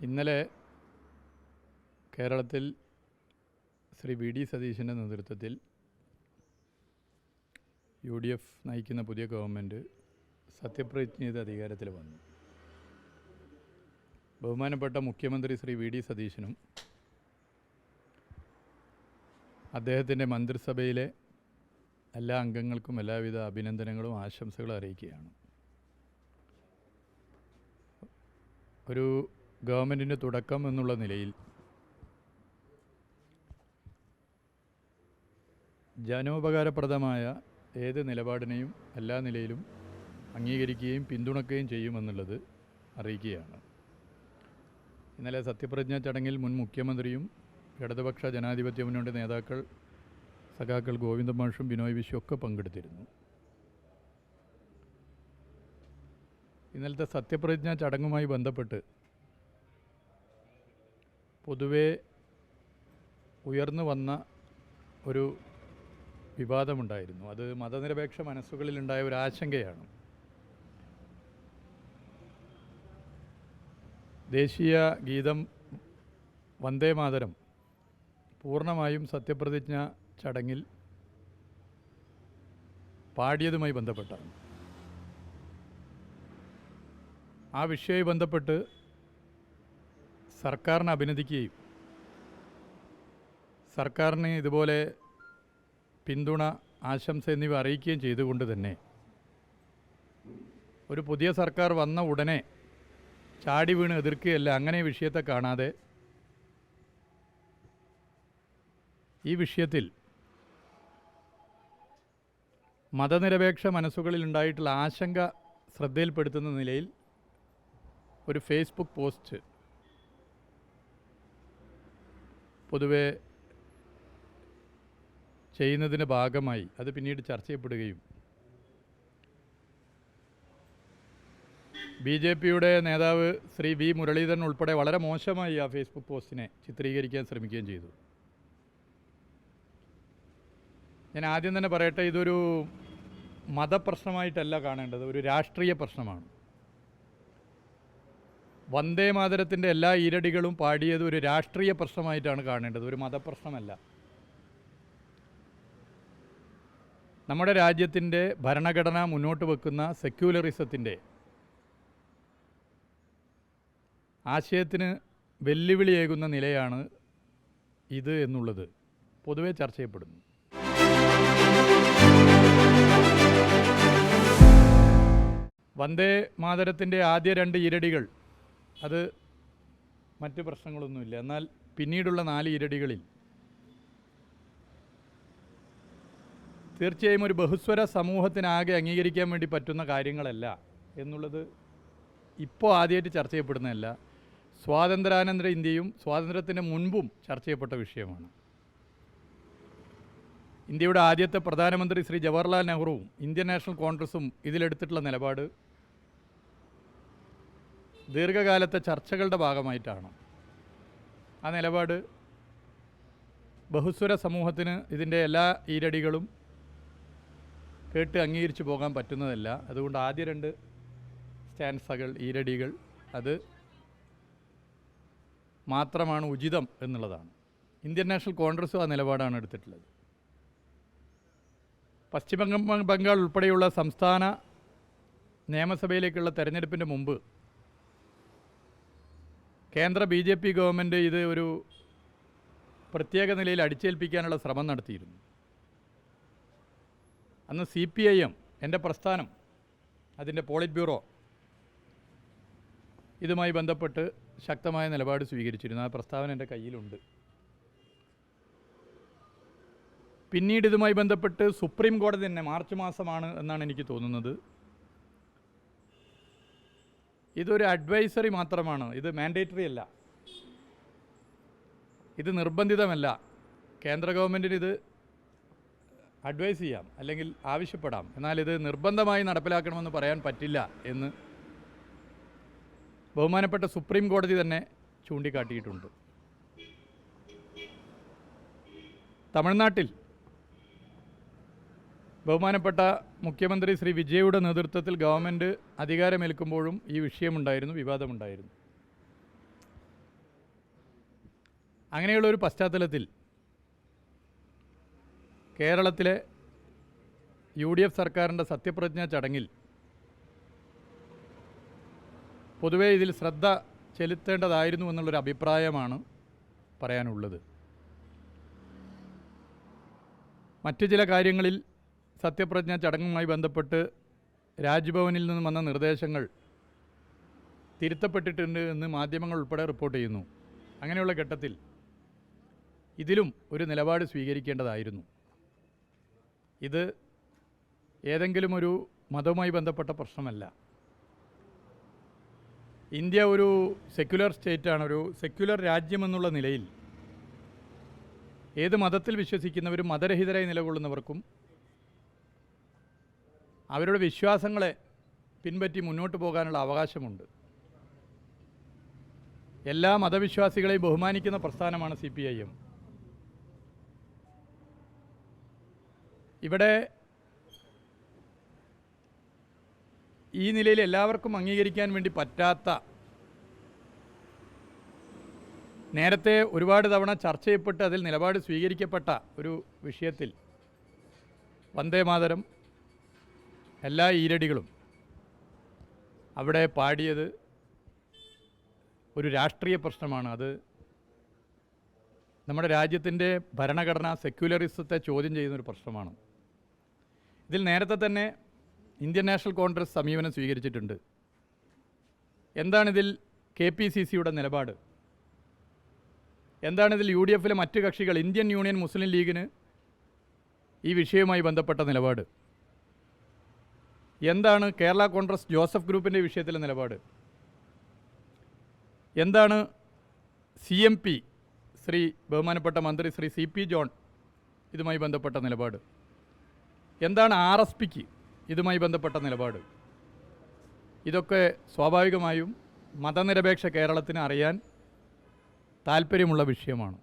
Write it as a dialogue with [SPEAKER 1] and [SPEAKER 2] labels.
[SPEAKER 1] ഇന്നലെ കേരളത്തിൽ Shri V D സതീശൻ്റെ നേതൃത്വത്തിൽ UDF നയിക്കുന്ന പുതിയ ഗവൺമെൻറ് സത്യപ്രതിജ്ഞ ചെയ്ത് അധികാരത്തിൽ വന്നു. ബഹുമാനപ്പെട്ട മുഖ്യമന്ത്രി ശ്രീ വി ഡി സതീശനും അദ്ദേഹത്തിൻ്റെ മന്ത്രിസഭയിലെ എല്ലാ അംഗങ്ങൾക്കും എല്ലാവിധ അഭിനന്ദനങ്ങളും ആശംസകളും അറിയിക്കുകയാണ്. ഒരു ഗവൺമെൻറ്റിൻ്റെ തുടക്കം എന്നുള്ള നിലയിൽ ജനോപകാരപ്രദമായ ഏത് നിലപാടിനെയും എല്ലാ നിലയിലും അംഗീകരിക്കുകയും പിന്തുണയ്ക്കുകയും ചെയ്യുമെന്നുള്ളത് അറിയിക്കുകയാണ്. ഇന്നലെ സത്യപ്രതിജ്ഞാ ചടങ്ങിൽ മുൻ മുഖ്യമന്ത്രിയും ഇടതുപക്ഷ ജനാധിപത്യ മുന്നണിയുടെ നേതാക്കൾ സഖാക്കൾ ഗോവിന്ദൻ മാഷും ബിനോയ് വിശ്വം ഒക്കെ പങ്കെടുത്തിരുന്നു. ഇന്നലത്തെ സത്യപ്രതിജ്ഞാ ചടങ്ങുമായി ബന്ധപ്പെട്ട് പൊതുവെ ഉയർന്നു വന്ന ഒരു വിവാദമുണ്ടായിരുന്നു. അത് മതനിരപേക്ഷ മനസ്സുകളിലുണ്ടായ ഒരു ആശങ്കയാണ്. ദേശീയ ഗീതം വന്ദേ മാതരം പൂർണ്ണമായും സത്യപ്രതിജ്ഞ ചടങ്ങിൽ പാടിയതുമായി ബന്ധപ്പെട്ടാണ്. ആ വിഷയവുമായി ബന്ധപ്പെട്ട് സർക്കാരിനെ അഭിനന്ദിക്കുകയും സർക്കാരിന് ഇതുപോലെ പിന്തുണ, ആശംസ എന്നിവ അറിയിക്കുകയും ചെയ്തുകൊണ്ട് തന്നെ ഒരു പുതിയ സർക്കാർ വന്ന ഉടനെ ചാടി വീണ് എതിർക്കുകയല്ല, അങ്ങനെ വിഷയത്തെ കാണാതെ ഈ വിഷയത്തിൽ മതനിരപേക്ഷ മനസ്സുകളിലുണ്ടായിട്ടുള്ള ആശങ്ക ശ്രദ്ധയിൽപ്പെടുത്തുന്ന നിലയിൽ ഒരു ഫേസ്ബുക്ക് പോസ്റ്റ് പൊതുവെ ചെയ്യുന്നതിൻ്റെ ഭാഗമായി അത് പിന്നീട് ചർച്ച ചെയ്യപ്പെടുകയും BJPയുടെ നേതാവ് ശ്രീ വി മുരളീധരൻ ഉൾപ്പെടെ വളരെ മോശമായി ആ ഫേസ്ബുക്ക് പോസ്റ്റിനെ ചിത്രീകരിക്കാൻ ശ്രമിക്കുകയും ചെയ്തു. ഞാൻ ആദ്യം തന്നെ പറയട്ടെ, ഇതൊരു മതപ്രശ്നമായിട്ടല്ല കാണേണ്ടത്, ഒരു രാഷ്ട്രീയ പ്രശ്നമാണ്. വന്ദേ മാതരത്തിൻ്റെ എല്ലാ ഈരടികളും പാടിയത് ഒരു രാഷ്ട്രീയ പ്രശ്നമായിട്ടാണ് കാണേണ്ടത്, ഒരു മതപ്രശ്നമല്ല. നമ്മുടെ രാജ്യത്തിൻ്റെ ഭരണഘടന മുന്നോട്ട് വെക്കുന്ന സെക്യുലറിസത്തിൻ്റെ ആശയത്തിന് വെല്ലുവിളിയേകുന്ന നിലയാണ് ഇത് എന്നുള്ളത് പൊതുവെ ചർച്ച ചെയ്യപ്പെടുന്നു. വന്ദേ മാതരത്തിൻ്റെ ആദ്യ 2 ഈരടികൾ അത് മറ്റ് പ്രശ്നങ്ങളൊന്നുമില്ല. എന്നാൽ പിന്നീടുള്ള 4 ഈരടികളിൽ തീർച്ചയായും ഒരു ബഹുസ്വര സമൂഹത്തിനാകെ അംഗീകരിക്കാൻ വേണ്ടി പറ്റുന്ന കാര്യങ്ങളല്ല എന്നുള്ളത് ഇപ്പോൾ ആദ്യമായിട്ട് ചർച്ച ചെയ്യപ്പെടുന്നതല്ല. സ്വാതന്ത്ര്യാനന്തര ഇന്ത്യയും സ്വാതന്ത്ര്യത്തിന് മുൻപും ചർച്ച ചെയ്യപ്പെട്ട വിഷയമാണ്. ഇന്ത്യയുടെ ആദ്യത്തെ പ്രധാനമന്ത്രി ശ്രീ ജവഹർലാൽ നെഹ്റുവും ഇന്ത്യൻ നാഷണൽ കോൺഗ്രസും ഇതിലെടുത്തിട്ടുള്ള നിലപാട് ദീർഘകാലത്തെ ചർച്ചകളുടെ ഭാഗമായിട്ടാണ്. ആ നിലപാട് ബഹുസ്വര സമൂഹത്തിന് ഇതിൻ്റെ എല്ലാ ഈരടികളും കേട്ട് അംഗീകരിച്ചു പോകാൻ പറ്റുന്നതല്ല. അതുകൊണ്ട് ആദ്യ 2 സ്റ്റാൻസകൾ, ഈരടികൾ അത് മാത്രമാണ് ഉചിതം എന്നുള്ളതാണ്. ഇന്ത്യൻ നാഷണൽ കോൺഗ്രസും ആ നിലപാടാണ് എടുത്തിട്ടുള്ളത്. പശ്ചിമ ബംഗാൾ ഉൾപ്പെടെയുള്ള സംസ്ഥാന നിയമസഭയിലേക്കുള്ള തെരഞ്ഞെടുപ്പിൻ്റെ മുമ്പ് കേന്ദ്ര BJP ഗവൺമെൻറ് ഇത് ഒരു പ്രത്യേക നിലയിൽ അടിച്ചേൽപ്പിക്കാനുള്ള ശ്രമം നടത്തിയിരുന്നു. അന്ന് CPIM, എൻ്റെ പ്രസ്ഥാനം, അതിൻ്റെ പോളിറ്റ് ബ്യൂറോ ഇതുമായി ബന്ധപ്പെട്ട് ശക്തമായ നിലപാട് സ്വീകരിച്ചിരുന്നു. ആ പ്രസ്താവന എൻ്റെ കയ്യിലുണ്ട്. പിന്നീട് ഇതുമായി ബന്ധപ്പെട്ട് സുപ്രീം കോടതി തന്നെ മാർച്ച് മാസമാണ് എന്നാണ് എനിക്ക് തോന്നുന്നത്, ഇതൊരു അഡ്വൈസറി മാത്രമാണ്, ഇത് മാൻഡേറ്ററി അല്ല, ഇത് നിർബന്ധിതമല്ല, കേന്ദ്ര ഗവൺമെൻറ്റിന് ഇത് അഡ്വൈസ് ചെയ്യാം അല്ലെങ്കിൽ ആവശ്യപ്പെടാം, എന്നാൽ ഇത് നിർബന്ധമായി നടപ്പിലാക്കണമെന്ന് പറയാൻ പറ്റില്ല എന്ന് ബഹുമാനപ്പെട്ട സുപ്രീം കോടതി തന്നെ ചൂണ്ടിക്കാട്ടിയിട്ടുണ്ട്. തമിഴ്നാട്ടിൽ ബഹുമാനപ്പെട്ട മുഖ്യമന്ത്രി ശ്രീ വിജയുടെ നേതൃത്വത്തിൽ ഗവൺമെൻറ് അധികാരമേൽക്കുമ്പോഴും ഈ വിഷയമുണ്ടായിരുന്നു, വിവാദമുണ്ടായിരുന്നു. അങ്ങനെയുള്ള ഒരു പശ്ചാത്തലത്തിൽ കേരളത്തിലെ UDF സർക്കാരിൻ്റെ സത്യപ്രതിജ്ഞാ ചടങ്ങിൽ പൊതുവേ ഇതിൽ ശ്രദ്ധ ചെലുത്തേണ്ടതായിരുന്നു എന്നുള്ളൊരു അഭിപ്രായമാണ് പറയാനുള്ളത്. മറ്റു ചില കാര്യങ്ങളിൽ സത്യപ്രതിജ്ഞാ ചടങ്ങുമായി ബന്ധപ്പെട്ട് രാജ്ഭവനിൽ നിന്നും വന്ന നിർദ്ദേശങ്ങൾ തിരുത്തപ്പെട്ടിട്ടുണ്ട് എന്ന് മാധ്യമങ്ങൾ ഉൾപ്പെടെ റിപ്പോർട്ട് ചെയ്യുന്നു. അങ്ങനെയുള്ള ഘട്ടത്തിൽ ഇതിലും ഒരു നിലപാട് സ്വീകരിക്കേണ്ടതായിരുന്നു. ഇത് ഏതെങ്കിലും ഒരു മതവുമായി ബന്ധപ്പെട്ട പ്രശ്നമല്ല. ഇന്ത്യ ഒരു സെക്യുലർ സ്റ്റേറ്റാണ്, ഒരു സെക്യുലർ രാജ്യമെന്നുള്ള നിലയിൽ ഏത് മതത്തിൽ വിശ്വസിക്കുന്നവരും മതരഹിതരായി നിലകൊള്ളുന്നവർക്കും അവരുടെ വിശ്വാസങ്ങളെ പിൻപറ്റി മുന്നോട്ട് പോകാനുള്ള അവകാശമുണ്ട്. എല്ലാ മതവിശ്വാസികളെയും ബഹുമാനിക്കുന്ന പ്രസ്ഥാനമാണ് CPIM. ഇവിടെ ഈ നിലയിൽ എല്ലാവർക്കും അംഗീകരിക്കാൻ വേണ്ടി പറ്റാത്ത, നേരത്തെ ഒരുപാട് തവണ ചർച്ച ചെയ്യപ്പെട്ട് അതിൽ നിലപാട് സ്വീകരിക്കപ്പെട്ട ഒരു വിഷയത്തിൽ വന്ദേമാതരം എല്ലാ ഈരടികളും അവിടെ പാടിയത് ഒരു രാഷ്ട്രീയ പ്രശ്നമാണ്. അത് നമ്മുടെ രാജ്യത്തിൻ്റെ ഭരണഘടന സെക്യുലറിസത്തെ ചോദ്യം ചെയ്യുന്നൊരു പ്രശ്നമാണ്. ഇതിൽ നേരത്തെ തന്നെ ഇന്ത്യൻ നാഷണൽ കോൺഗ്രസ് സമീപനം സ്വീകരിച്ചിട്ടുണ്ട്. എന്താണിതിൽ KPCCയുടെ നിലപാട്? എന്താണിതിൽ UDFലെ മറ്റ് കക്ഷികൾ, ഇന്ത്യൻ യൂണിയൻ മുസ്ലിം ലീഗിന് ഈ വിഷയവുമായി ബന്ധപ്പെട്ട നിലപാട്? എന്താണ് കേരള കോൺഗ്രസ് ജോസഫ് ഗ്രൂപ്പിൻ്റെ വിഷയത്തിലെ നിലപാട്? എന്താണ് CMP ശ്രീ ബഹുമാനപ്പെട്ട മന്ത്രി ശ്രീ CP ജോൺ ഇതുമായി ബന്ധപ്പെട്ട നിലപാട്? എന്താണ് RSPക്ക് ഇതുമായി ബന്ധപ്പെട്ട നിലപാട്? ഇതൊക്കെ സ്വാഭാവികമായും മതനിരപേക്ഷ കേരളത്തിന് അറിയാൻ താൽപ്പര്യമുള്ള വിഷയമാണ്.